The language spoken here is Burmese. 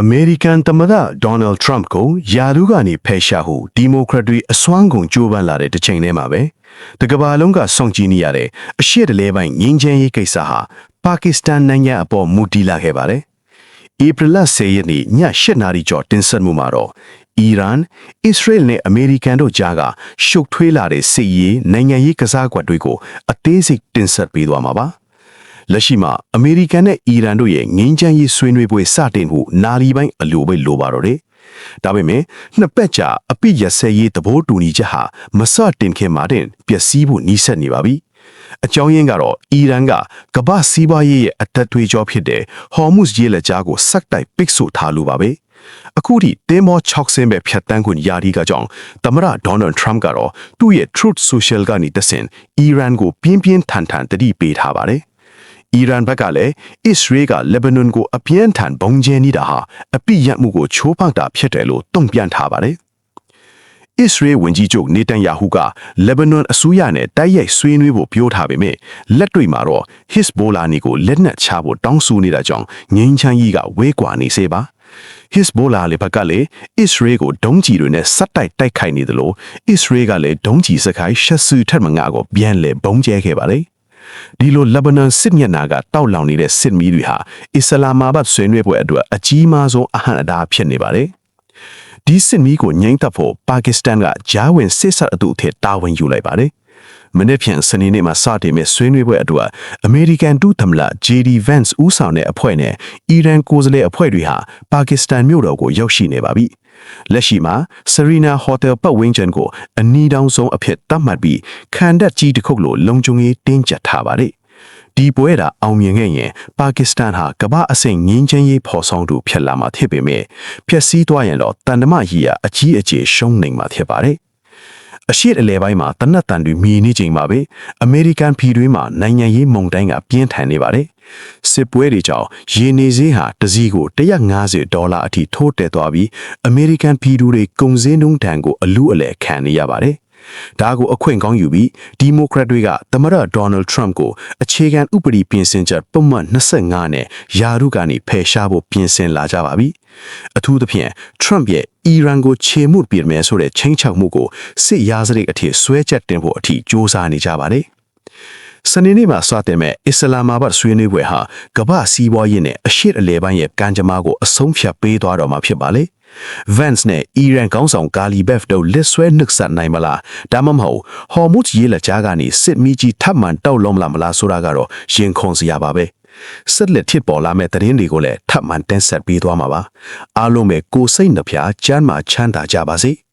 အမေရိကန်သမ္မတဒေါ်နယ်ထရမ့်ကိုယာဒူးကနေဖယ်ရှားဟုဒီမိုကရက်တွေအစွမ်းကုန်ကြိုးပမ်းလာတဲ့တစ်ချိန်တည်းမှာပဲတကမ္ဘာလုံးကစောင့်ကြည့်နေရတဲ့အရှေ့တလဲပိုင်းငင်းချမ်းရေးကိစ္စဟာပါကစ္စတန်နိုင်ငံအပေါ်မူတည်လာခဲ့ပါတယ်။ဧပြီလ10ရက်နေ့ည8နာရီကျော်တင်ဆက်မှုမှာတော့အီရန်၊အစ္စရေးနဲ့အမေရိကန်တို့ကြားကရှုပ်ထွေးလာတဲ့စစ်ရေးနိုင်ငံရေးကစားကွက်တွေကိုအသေးစိတ်တင်ဆက်ပေးသွားမှာပါ။လက်ရှိမှာအမေရိကန်နဲ့အီရန်တို့ရဲ့ငင်းချမ်းရေးဆွေးနွေးပွဲစတင်မှုနာရီပိုင်းအလိုပဲလိုပါတော့တယ်။ဒါပေမဲ့နှစ်ပတ်ကြာအပိရဆဲရေးသဘောတူညီချက်ဟာမစတင်ခင်မှာတင်ပျက်စီးဖို့နှီးစပ်နေပါပြီ။အကြောင်းရင်းကတော့အီရန်ကကမ္ဘာစီးပွားရေးရဲ့အသက်သွေးကြောဖြစ်တဲ့ဟော်မုစ်ရေလက်ကြားကိုစက်တိုက်ပိတ်ဆို့ထားလို့ပါပဲ။အခုထိတင်းမော6ဆင်းပဲဖြတ်တန်းခွင့်ရဒီကကြောင့်သမ္မတဒေါ်နယ်ထရမ့်ကတော့သူ့ရဲ့ Truth Social ကနေတဆင့်အီရန်ကိုပြင်းပြင်းထန်ထန်တတိပေးထားပါတယ်။အီရန်ဘက်ကလည်းအစ္စရေးကလက်ဘနွန်ကိုအပြင်းထန်ဘုံကျဲနေတာဟာအပိယတ်မှုကိုချိုးဖောက်တာဖြစ်တယ်လို့တုံ့ပြန်ထားပါတယ်။အစ္စရေးဝန်ကြီးချုပ်နေတန်ယာဟုကလက်ဘနွန်အစိုးရနဲ့တိုက်ရိုက်ဆွေးနွေးဖို့ပြောထားပေမဲ့လက်တွေ့မှာတော့ Hezbollah ကိုလက်နက်ချဖို့တောင်းဆိုနေတာကြောင့်ငြိမ်းချမ်းရေးကဝဲကွာနေစေပါ။ Hezbollah လေဘက်ကလည်းအစ္စရေးကိုဒုံးကျည်တွေနဲ့စက်တိုက်ခိုက်နေတယ်လို့အစ္စရေးကလည်းဒုံးကျည်စခိုင်းရှက်ဆူထက်မငါကိုပြန်လဲဘုံကျဲခဲ့ပါတယ်။ဒီလိုလက်ဘနွန်စစ်မျက်နှာကတောက်လောင်နေတဲ့စစ်မီးတွေဟာအစ္စလာမာဘတ်ဆွေးနွေးပွဲအတွက်အကြီးမားဆုံးအဟန့်အတားဖြစ်နေပါတယ်။ဒီစစ်မီးကိုငြိမ်းသတ်ဖို့ပါကစ္စတန်ကဂျာဝင်စစ်ဆက်အတူအထက်တာဝန်ယူလိုက်ပါတယ်။မနေ့ဖြန်စနေနေ့မှာစတင်မဲ့ဆွေးနွေးပွဲအတွက်အမေရိကန်ဒုသမ္မတ JD Vance ဦးဆောင်တဲ့အဖွဲ့နဲ့အီရန်ကိုယ်စားလှယ်အဖွဲ့တွေဟာပါကစ္စတန်မြို့တော်ကိုရောက်ရှိနေပါပြီ။လက်ရှိမှာ Serena Hotel ပတ်ဝန်းကျင်ကိုအနီးတောင်ဆုံးအဖြစ်သတ်မှတ်ပြီးခံတပ်ကြီးတစ်ခုလိုလုံခြုံရေးတင်းကျပ်ထားပါတယ်။ဒီပွဲတာအောင်မြင်ခဲ့ရင်ပါကစ္စတန်ဟာကမ္ဘာအဆင့်ငင်းချင်းရေးဖော်ဆောင်သူဖြစ်လာမှာဖြစ်ပေမဲ့ဖျက်ဆီးသွားရင်တော့တန်တမကြီးအကြီးအကျယ်ရှုံးနေမှာဖြစ်ပါတယ်။အရှိအလဲပိုင်းမှာတနတ်တန်တွေမြည်နေချိန်မှာပဲအမေရိကန်ပြည်တွင်းမှာနိုင်ငံရေးမုန်တိုင်းကပြင်းထန်နေပါတယ်။စစ်ပွဲတွေကြောင့်ရေနေဈေးဟာတစည်းကို$150အထိထိုးတက်သွားပြီးအမေရိကန်ပြည်သူတွေကုန်စည်နှုန်းတန်ကိုအလူအလဲခံနေရပါတယ်။ဒါကိုအခွင့်ကောင်းယူပြီးဒီမိုကရက်တွေကသမ္မတဒေါ်နယ်ထရမ့်ကိုအခြေခံဥပဒေပြင်ဆင်ချက်ပုံမှန်25နဲ့ယာရုကနေဖယ်ရှားဖို့ပြင်ဆင်လာကြပါပြီ။အထူးသဖြင့်ထရမ့်ရဲ့အီရန်ကိုခြေမှုပြမယ်ဆိုတဲ့ချိန်ချောက်မှုကိုစစ်ရာဇဝတ်အထိဆွဲချက်တင်ဖို့အထိစ조사နေကြပါတယ်။စနေနေ့မှာစတင်မဲ့အစ္စလာမာဘတ်ဆွေးနွေးပွဲဟာကမ္ဘာစီးပွားရေးနဲ့အရှေ့အလယ်ပိုင်းရဲ့ကံကြမ္မာကိုအဆုံးဖြတ်ပေးသွားတော့မှာဖြစ်ပါလေ။ Vance နဲ့အီရန်ကောင်းဆောင်ကာလီဘက်တို့လက်ဆွဲနှုတ်ဆက်နိုင်မလားဒါမှမဟုတ်ဟော်မုတ်ရေလက်ကြားကနေစစ်မီကြီးထပ်မံတောက်လုံးလာမလားဆိုတာကတော့ရင်ခုန်စရာပါပဲဆက်လက်ဖြစ်ပေါ်လာမဲ့သတင်းတွေကိုလည်းထပ်မံတင်ဆက်ပေးသွားမှာပါအားလုံးပဲကိုယ်စိတ်နှပြချမ်းသာချမ်းသာကြပါစေ။